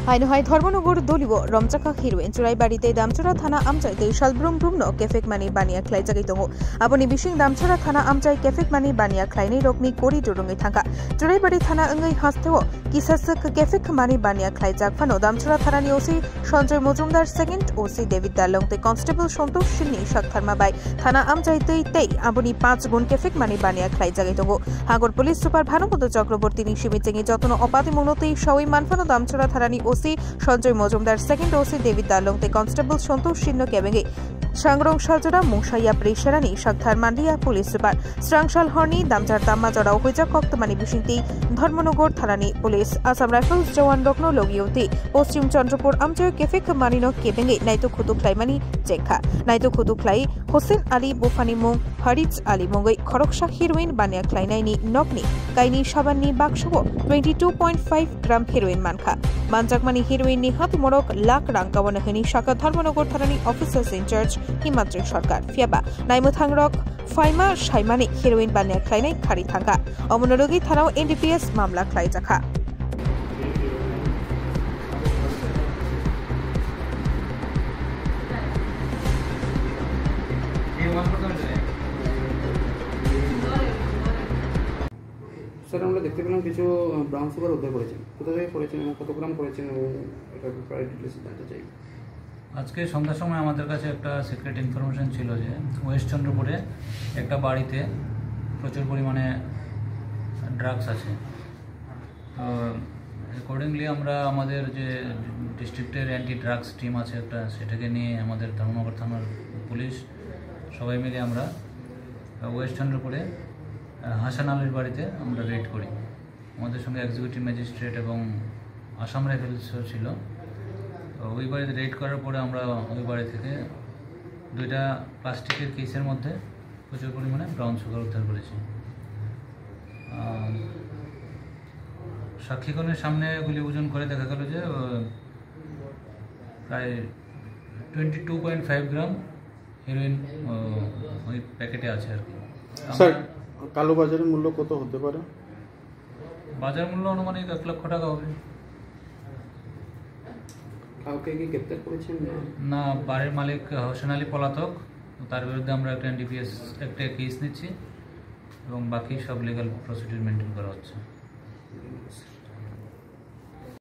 Hainohai Thormonogor Dolibo, Romchaka Heroin, Churaibadite, Damchura Thana Amchai, Shalbrum Brumno, Kefek Mani Bania Klaijagito, Aboni Bishing Damchura Thana Amchai, Kefek Mani Bania Kleine Rokni Kori Durungitanka, Churaibadi Thana Ungai Hastewo, Kisasak Kefek Mani Bania Klaijak Fano, Damchura Tharani OC, Sanjay Mojumdar second, OC David Dalong, the Constable Shonto Shini Shaktharma Bai, Thana Amchai Tei, Aboni Pats Gun Kefek Mani Bania Klaijagito, Hagor Police Super Panomoto Chakraborti Shimiting Jotono Opati Monoti, Shawi Manfano Damchura Tharani OC Sanjay Mojumdar second OC David Dalong the Constable Santosh Shinno Kebenge Shangrong Shaljora Mungshaya Presharani Shakthar Mandia Police Super Strangshal Horni Damjar Tamma Jora Huja Koktamani Bishinti Dharmonogor Tharani Police Assam Rifles Jawan Rokno Logioti Poschim Chandrapur Amchoy Kefek Manino Kebenge Naito Khudu Klaimani Jekha Naito Khudu Klai Hossein Ali Bufani Mung Harij Ali Mungoi Khoroksha Heroin Bania Klainaini Nokni Kaini Shabani Bakshobo 22.5 gram heroin Mankha Banjakmani heroin ni hat morok lakh rangkawanahini Shaka Dharmonogor Tharani Officers in Charge Himatri Sarkar Fiaba Naimuthangrok Faima Shaimani heroin Bania Klainai Khari Thanga Omonorogi Thanao NDPS Mamla Klaijakha sir আমরা দেখতে পেলাম কিছু brown sugar উদ্ধার করেছেন কোথা থেকে করেছেন এবং কত গ্রাম করেছেন এবং এটা প্রায় ডিটেইলস জানতে চাই আজকে সন্ধ্যার সময় আমাদের কাছে একটা সিক্রেট ইনফরমেশন ছিল যে ওয়েস্ট চন্দ্রপুরে একটা বাড়িতে প্রচুর পরিমাণে ড্রাগস আছে তো অ্যাকর্ডিংলি আমরা আমাদের যে ডিস্ট্রিক্টের অ্যান্টি ড্রাগস টিম আছে একটা সেটাকে নিয়ে আমাদের ধর্মনগর থানার পুলিশ সবাই মিলে আমরা ওয়েস্ট চন্দ্রপুরে হাসান আলীর বাড়িতে আমরা রেড করি আমাদের সঙ্গে এক্সিকিউটিভ ম্যাজিস্ট্রেট এবং আসাম রাইফেলসও ছিল তো ওই বাড়িতে রেড করার পরে আমরা ওই বাড়ি থেকে দুইটা প্লাস্টিকের কেসের মধ্যে প্রচুর পরিমাণে ব্রাউন সুগার উদ্ধার করেছি সাক্ষীগণের সামনে এগুলি ওজন করে দেখা গেল যে প্রায় 22.5 গ্রাম হেরোইন ওই প্যাকেটে আছে আর কি স্যার কালো বাজারের মূল্য কত হতে পারে বাজার মূল্য অনুমানিক 1 লক্ষ টাকা হবে কাউকে কি গ্রেফতার করেছেন না বাড়ির মালিক হোসেন আলী পলাতক তার বিরুদ্ধে আমরা একটা এনডিপিএস একটা কেস নিচ্ছি এবং বাকি সব লিগ্যাল প্রসিডিউর মেনটেন করা হচ্ছে